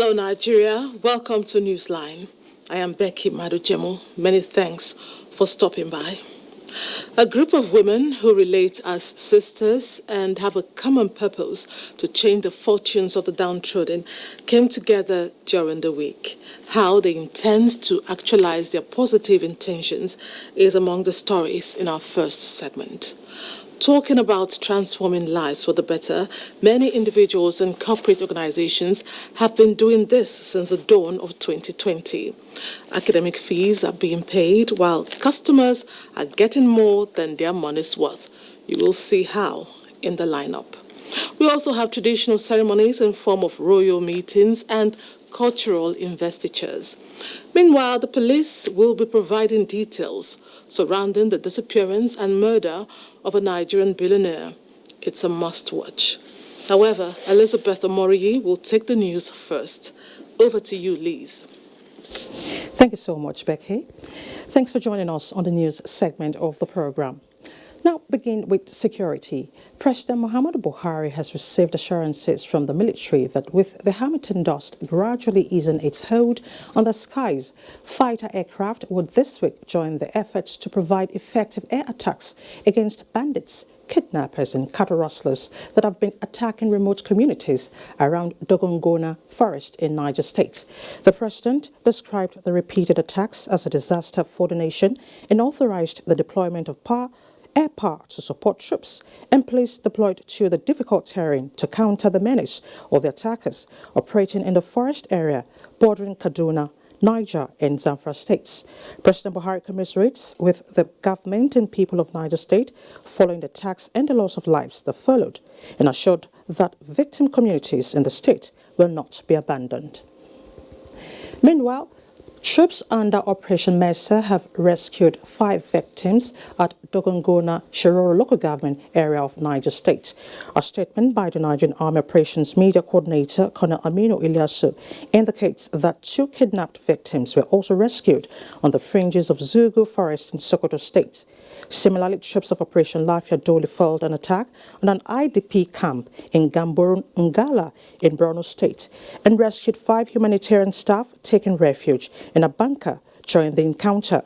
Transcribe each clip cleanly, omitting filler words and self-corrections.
Hello, Nigeria. Welcome to Newsline. I am Becky Madujemo. Many thanks for stopping by. A group of women who relate as sisters and have a common purpose to change the fortunes of the downtrodden came together during the week. How they intend to actualize their positive intentions is among the stories in our first segment. Talking about transforming lives for the better, many individuals and corporate organizations have been doing this since the dawn of 2020. Academic fees are being paid while customers are getting more than their money's worth. You will see how in the lineup. We also have traditional ceremonies in form of royal meetings and cultural investitures. Meanwhile, the police will be providing details surrounding the disappearance and murder of a Nigerian billionaire. It's a must-watch. However, Elizabeth Omoriyi will take the news first. Over to you, Liz. Thank you so much, Becky. Thanks for joining us on the news segment of the program. Now, begin with security. President Muhammadu Buhari has received assurances from the military that with the Hamilton dust gradually easing its hold on the skies, fighter aircraft would this week join the efforts to provide effective air attacks against bandits, kidnappers and cattle rustlers that have been attacking remote communities around Dogongona Forest in Niger State. The president described the repeated attacks as a disaster for the nation and authorized the deployment of air power to support troops and police deployed to the difficult terrain to counter the menace of the attackers operating in the forest area bordering Kaduna, Niger and Zamfara states. President Buhari commiserates with the government and people of Niger State following the attacks and the loss of lives that followed and assured that victim communities in the state will not be abandoned. Meanwhile, troops under Operation Mesa have rescued 5 victims at Dogongona Shiroro local government area of Niger State. A statement by the Nigerian Army Operations Media Coordinator, Colonel Aminu Ilyasu, indicates that 2 kidnapped victims were also rescued on the fringes of Zugu Forest in Sokoto State. Similarly, troops of Operation Lafia Dole failed an attack on an IDP camp in Gamborun Ngala in Borno State and rescued 5 humanitarian staff taking refuge in a bunker during the encounter.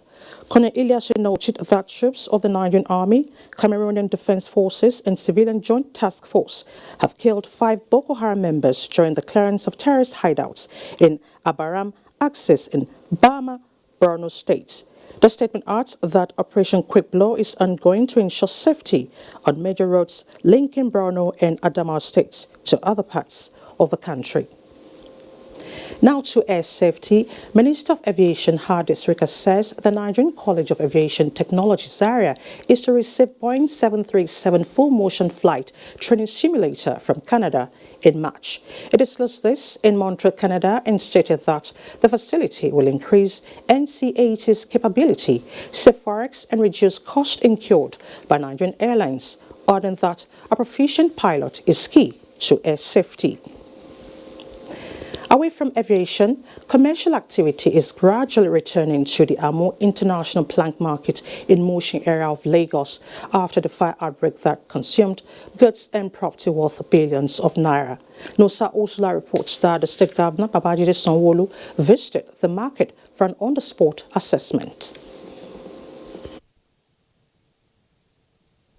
Colonel Ilyasu noted that troops of the Nigerian Army, Cameroonian Defense Forces and Civilian Joint Task Force have killed 5 Boko Haram members during the clearance of terrorist hideouts in Abaram Axis in Bama, Borno State. The statement adds that Operation Quick Blow is ongoing to ensure safety on major roads linking Borno and Adamawa states to other parts of the country. Now to air safety. Minister of Aviation Hardis Rika says the Nigerian College of Aviation Technology Zaria is to receive Boeing 737 full-motion flight training simulator from Canada in March. It disclosed this in Montreal, Canada, and stated that the facility will increase NC-80's capability, save forex, and reduce cost incurred by Nigerian airlines, adding that a proficient pilot is key to air safety. Away from aviation, commercial activity is gradually returning to the Amo International Plank Market in Mushin area of Lagos after the fire outbreak that consumed goods and property worth billions of naira. NOSA Ursula reports that the State Governor Babajide Sanwo-Olu visited the market for an on-the-spot assessment.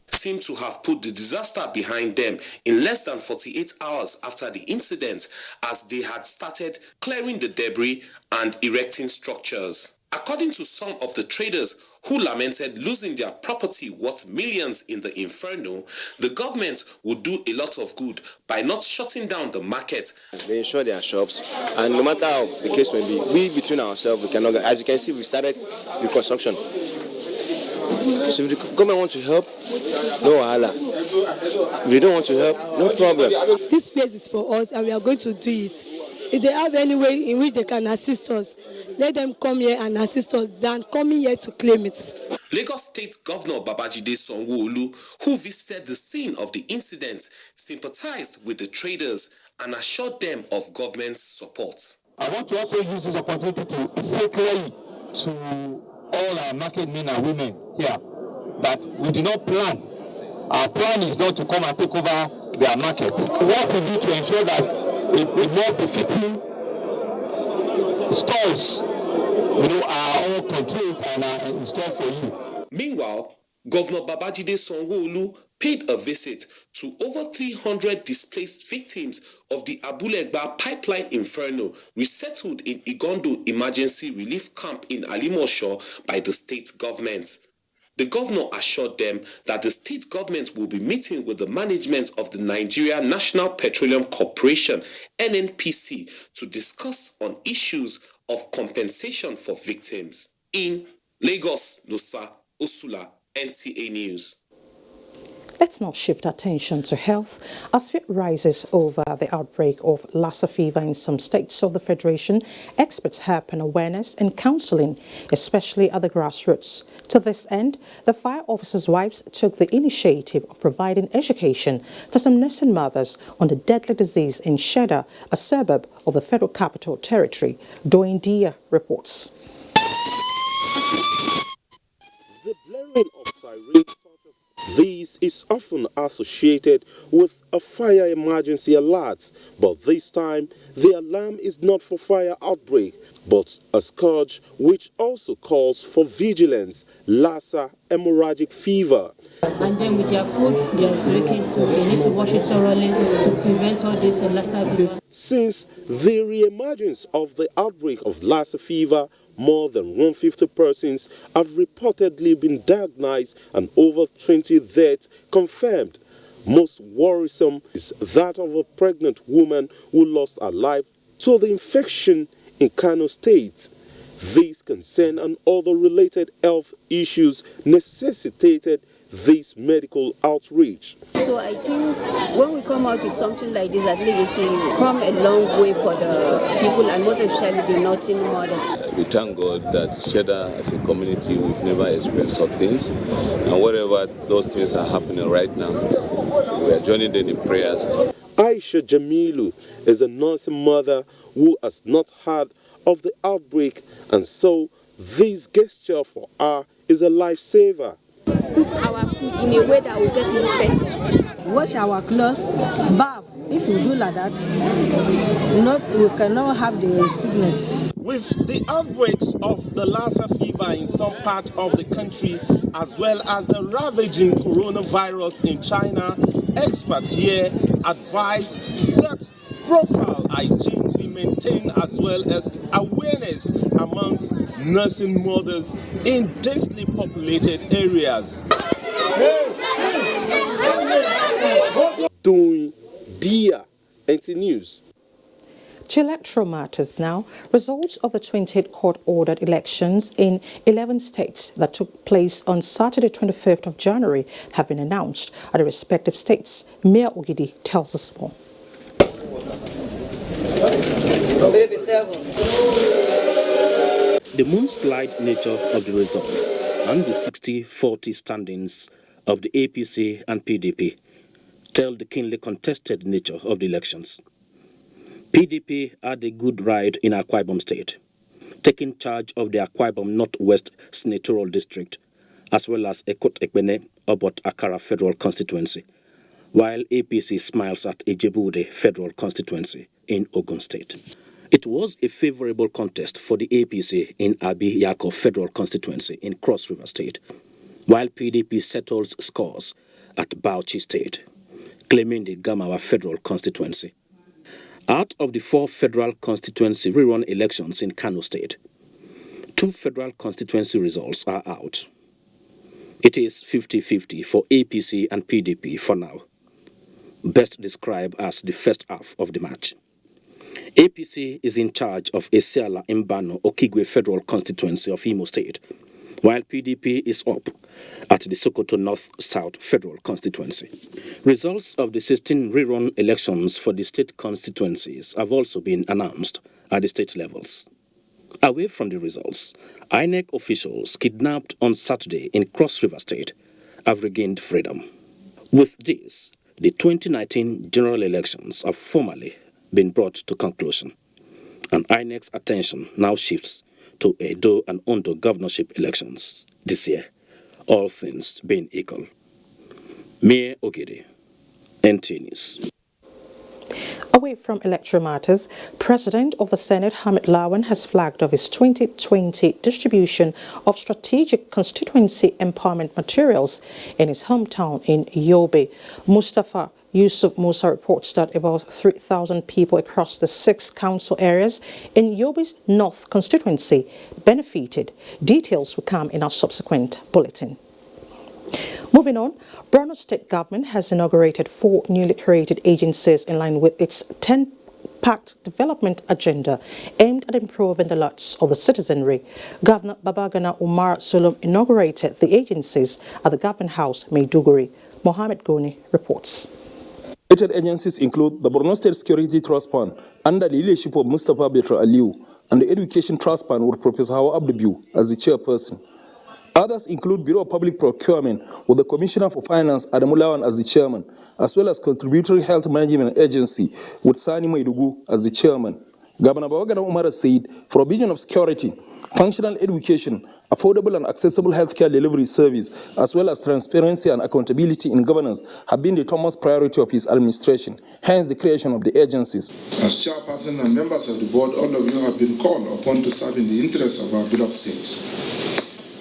Seem to have put the disaster behind them in less than 48 hours after the incident, as they had started clearing the debris and erecting structures. According to some of the traders who lamented losing their property worth millions in the inferno, the government would do a lot of good by not shutting down the market. They insure their shops, and no matter how the case may be, we between ourselves, we cannot. As you can see, we started reconstruction. So if the government wants to help, no wahala. If they don't want to help, no problem. This place is for us and we are going to do it. If they have any way in which they can assist us, let them come here and assist us than coming here to claim it. Lagos State Governor Babajide Sanwo-Olu, who visited the scene of the incident, sympathized with the traders and assured them of government support. I want to also use this opportunity to say clearly to all our market men and women here that we do not plan. Our plan is not to come and take over their market. What we do to ensure that a more befitting stalls, are all controlled and are installed for you. Meanwhile, Governor Babajide Sanwo-Olu paid a visit to over 300 displaced victims of the Abulegba pipeline inferno resettled in Igondo Emergency Relief Camp in Alimosho by the state government. The governor assured them that the state government will be meeting with the management of the Nigerian National Petroleum Corporation, NNPC, to discuss on issues of compensation for victims. In Lagos, Lusa Osula, NTA News. Let's now shift attention to health as fear rises over the outbreak of Lassa fever in some states of the Federation. Experts help in awareness and counseling, especially at the grassroots. To this end, the fire officers' wives took the initiative of providing education for some nursing mothers on the deadly disease in Sheda, a suburb of the Federal Capital Territory. Doing Dia reports. The blaring of sirens this is often associated with a fire emergency alert, but this time the alarm is not for fire outbreak, but a scourge which also calls for vigilance, Lassa hemorrhagic fever. And then with their food, they are breaking, so they need to wash it thoroughly to prevent all this Lassa fever. Since the re-emergence of the outbreak of Lassa fever, more than 150 persons have reportedly been diagnosed and over 20 deaths confirmed. Most worrisome is that of a pregnant woman who lost her life to the infection in Kano State. This concern and other related health issues necessitated this medical outreach. So I think when we come out with something like this, at least it will come a long way for the people and most especially the nursing mothers. We thank God that Sheda as a community, we've never experienced such things. And wherever those things are happening right now, we are joining them in prayers. Aisha Jamilu is a nursing mother who has not heard of the outbreak, and so this gesture for her is a lifesaver. Cook our food in a way that will get nutrients. Wash our clothes, bath. If we do like that, we cannot have the sickness. With the outbreaks of the Lassa fever in some part of the country, as well as the ravaging coronavirus in China, experts here advise that proper hygiene be maintained as well as awareness amongst nursing mothers in densely populated areas. Doing Dia NT News. To electoral matters now, results of the 28 court-ordered elections in 11 states that took place on Saturday, 25th of January have been announced at the respective states. Mayor Ogidi tells us more. The moonslide nature of the results and the 60-40 standings of the APC and PDP tell the keenly contested nature of the elections. PDP had a good ride in Akwa Ibom State, taking charge of the Akwa Ibom Northwest Senatorial District, as well as Ekot Ekpene Obot Akara Federal Constituency, while APC smiles at Ijebuode Federal Constituency in Ogun State. It was a favorable contest for the APC in Abi Yakov Federal Constituency in Cross River State, while PDP settles scores at Bauchi State, claiming the Gamawa Federal Constituency. Out of the 4 federal constituency rerun elections in Kano State, 2 federal constituency results are out. It is 50-50 for APC and PDP for now, best described as the first half of the match. APC is in charge of Esiala Mbano Okigwe Federal Constituency of Imo State, while PDP is up at the Sokoto North-South Federal Constituency. Results of the 16 rerun elections for the state constituencies have also been announced at the state levels. Away from the results, INEC officials kidnapped on Saturday in Cross River State have regained freedom. With this, the 2019 general elections have formally been brought to conclusion, and INEC's attention now shifts to Edo and Ondo governorship elections this year, all things being equal. Mayor Ogidi, NT News. Away from electoral matters, President of the Senate Hamid Lawan has flagged off his 2020 distribution of strategic constituency empowerment materials in his hometown in Yobe. Mustafa Yusuf Musa reports that about 3,000 people across the 6 council areas in Yobe's North constituency benefited. Details will come in our subsequent bulletin. Moving on, Borno State Government has inaugurated 4 newly created agencies in line with its 10-pact development agenda aimed at improving the lots of the citizenry. Governor Babagana Umar Sulum inaugurated the agencies at the Government House, Maiduguri. Mohammed Goni reports. Related agencies include the Borno State Security Trust Fund under the leadership of Mustafa Betra Aliu and the Education Trust Fund with Professor Hawa Abdubiu as the chairperson. Others include Bureau of Public Procurement with the Commissioner for Finance Adamu Lawan as the chairman, as well as Contributory Health Management Agency with Sani Maidugu as the chairman. Governor Babagana Umar said provision of security, functional education, affordable and accessible healthcare delivery service, as well as transparency and accountability in governance have been the topmost priority of his administration, hence the creation of the agencies. As chairperson and members of the board, all of you have been called upon to serve in the interests of our beloved state.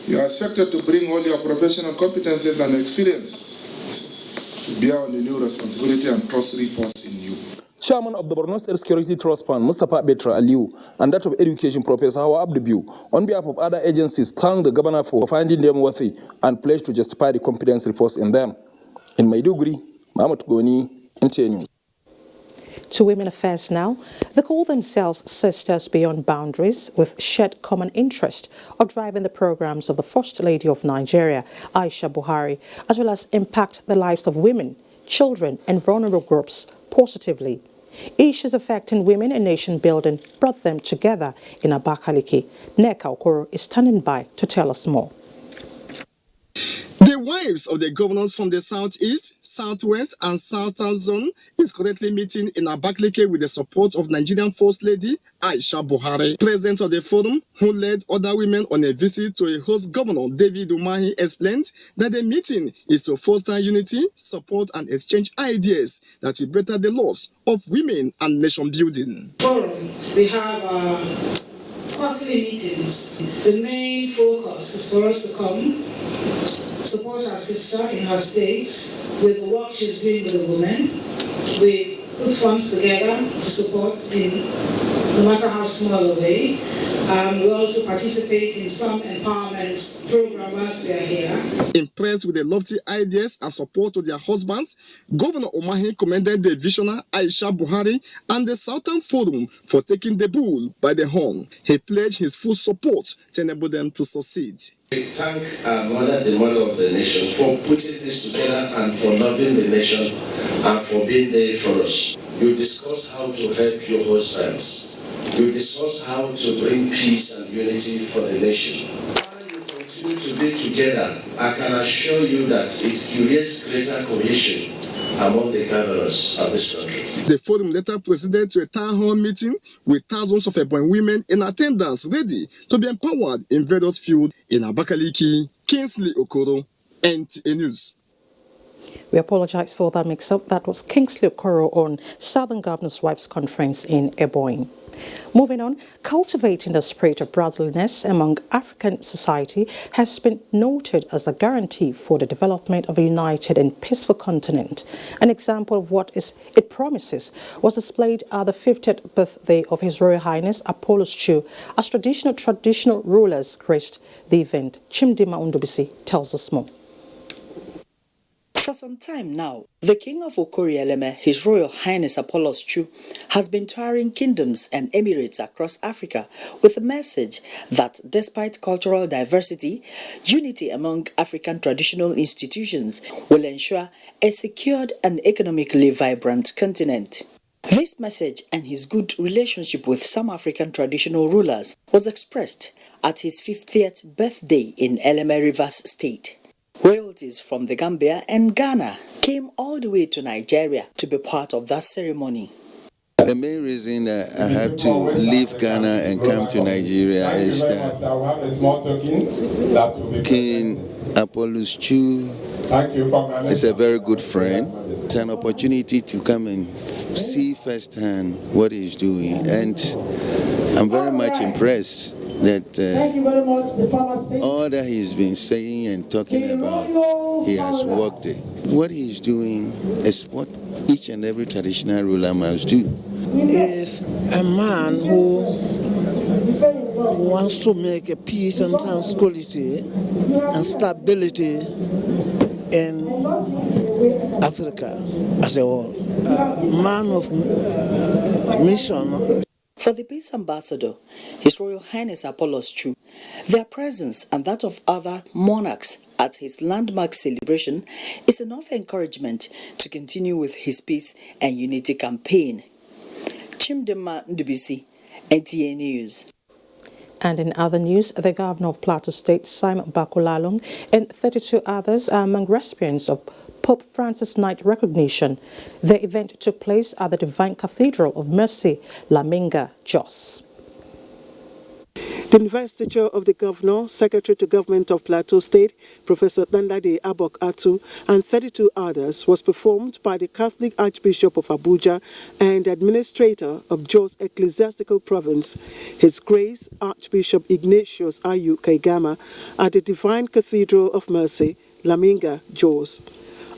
You are expected to bring all your professional competences and experiences to bear on the new responsibility and trust reposed in you. Chairman of the Borno State Security Trust Fund, Mustafa Betra Aliu, and that of Education, Professor Hawa Abdubiu, on behalf of other agencies, thanked the governor for finding them worthy and pledged to justify the competence reposed in them. In Maiduguri, Mahmoud Goni, NTA News. To Women Affairs now, they call themselves Sisters Beyond Boundaries with shared common interest of driving the programs of the First Lady of Nigeria, Aisha Buhari, as well as impact the lives of women, children and vulnerable groups positively. Issues affecting women and nation building brought them together in Abakaliki. Neka Okoro is standing by to tell us more. The wives of the governors from the Southeast, Southwest and Southern Zone is currently meeting in Abakaliki with the support of Nigerian First Lady Aisha Buhari. President of the forum, who led other women on a visit to a host governor, David Umahi, explained that the meeting is to foster unity, support and exchange ideas that will better the laws of women and nation building. Forum, we have quarterly meetings. The main focus is for us to come, support our sister in her states with the work she's doing with the women. We put funds together to support in no matter how small a way. We also participate in some empowerment programs we are here. Impressed with the lofty ideas and support of their husbands, Governor Umahi commended the visionary Aisha Buhari and the Southern Forum for taking the bull by the horn. He pledged his full support to enable them to succeed. We thank our mother, the mother of the nation, for putting this together and for loving the nation and for being there for us. You discussed how to help your husbands. You discussed how to bring peace and unity for the nation. While you continue to be together, I can assure you that it creates greater cohesion among the governors of this country. The forum later proceeded to a town hall meeting with thousands of Ebonyi women in attendance ready to be empowered in various fields in Abakaliki. Kingsley Okoro, NTA News. We apologize for that mix-up. That was Kingsley Okoro on Southern Governor's Wives Conference in Ebonyi. Moving on, cultivating the spirit of brotherliness among African society has been noted as a guarantee for the development of a united and peaceful continent. An example of what it promises was displayed at the 50th birthday of His Royal Highness Apollos Chu as traditional rulers graced the event. Chimdima Undubisi tells us more. For some time now, the King of Okorieleme, His Royal Highness Apollos Chu, has been touring kingdoms and emirates across Africa with the message that despite cultural diversity, unity among African traditional institutions will ensure a secured and economically vibrant continent. This message and his good relationship with some African traditional rulers was expressed at his 50th birthday in Eleme Rivers State. Royalties from the Gambia and Ghana came all the way to Nigeria to be part of that ceremony. The main reason I had to leave Ghana and come to Nigeria is that King Apollos Chu He's a very good friend. It's an opportunity to come and see firsthand what he's doing, and I'm very much impressed that all that he's been saying and talking about, he has worked it. What he's doing is what each and every traditional ruler must do. He is a man who wants to make a peace and tranquility and stability in Africa as a whole. Man of mission. For the Peace Ambassador, His Royal Highness Apollos II, their presence and that of other monarchs at his landmark celebration is enough encouragement to continue with his peace and unity campaign. Chimdema Ndubisi, NTA News. And in other news, the Governor of Plateau State, Simon Bakulalong, and 32 others are among recipients of Pope Francis Night recognition. The event took place at the Divine Cathedral of Mercy, Laminga, Jos. The investiture of the Governor, Secretary to Government of Plateau State, Professor Dandade Abok Atu, and 32 others was performed by the Catholic Archbishop of Abuja and Administrator of Jos Ecclesiastical Province, His Grace Archbishop Ignatius Ayu Kaigama, at the Divine Cathedral of Mercy, Laminga, Jos.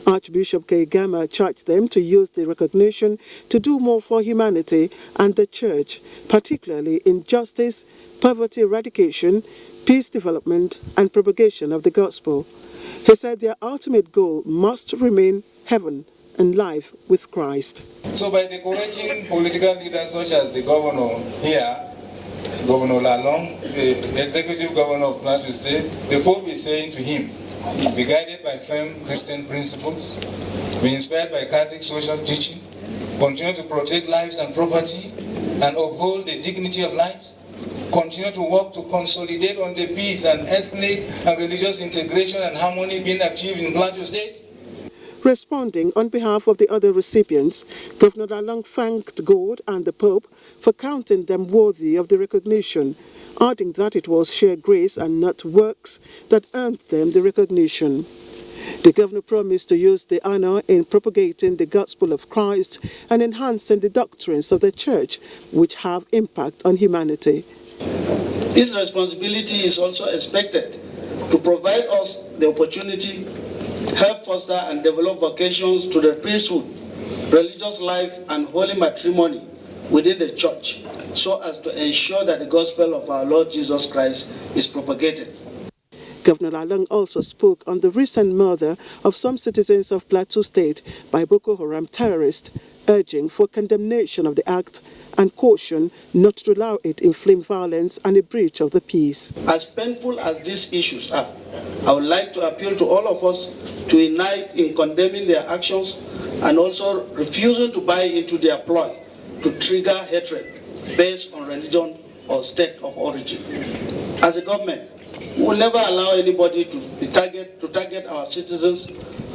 Archbishop Kaigama charged them to use the recognition to do more for humanity and the Church, particularly in justice, poverty eradication, peace development, and propagation of the gospel. He said their ultimate goal must remain heaven and life with Christ. So by decorating political leaders such as the governor here, Governor Lalong, the executive governor of Plateau State, the Pope is saying to him, be guided by firm Christian principles, be inspired by Catholic social teaching, continue to protect lives and property, and uphold the dignity of lives, continue to work to consolidate on the peace and ethnic and religious integration and harmony being achieved in Plateau State. Responding on behalf of the other recipients, Governor Lalong thanked God and the Pope for counting them worthy of the recognition, adding that it was sheer grace and not works that earned them the recognition. The governor promised to use the honor in propagating the gospel of Christ and enhancing the doctrines of the Church which have impact on humanity. This responsibility is also expected to provide us the opportunity, help foster and develop vocations to the priesthood, religious life, and holy matrimony within the Church, so as to ensure that the gospel of our Lord Jesus Christ is propagated. Governor Lalong also spoke on the recent murder of some citizens of Plateau State by Boko Haram terrorists, urging for condemnation of the act and caution not to allow it inflame violence and a breach of the peace. As painful as these issues are, I would like to appeal to all of us to unite in condemning their actions and also refusing to buy into their ploy to trigger hatred based on religion or state of origin. As a government, we will never allow anybody to target our citizens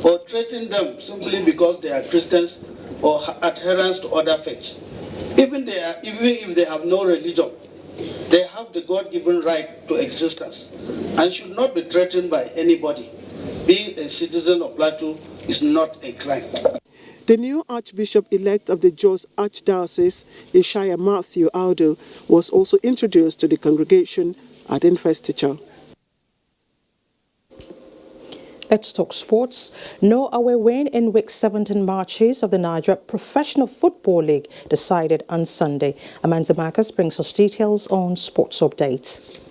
or threaten them simply because they are Christians or adherents to other faiths. Even if they have no religion, they have the God-given right to existence and should not be threatened by anybody. Being a citizen of Plateau is not a crime. The new Archbishop-elect of the Jos Archdiocese, Ishaya Matthew Aldo, was also introduced to the congregation at investiture. Let's talk sports. No away win in week 17 matches of the Nigeria Professional Football League decided on Sunday. Amanda Marcus brings us details on sports updates.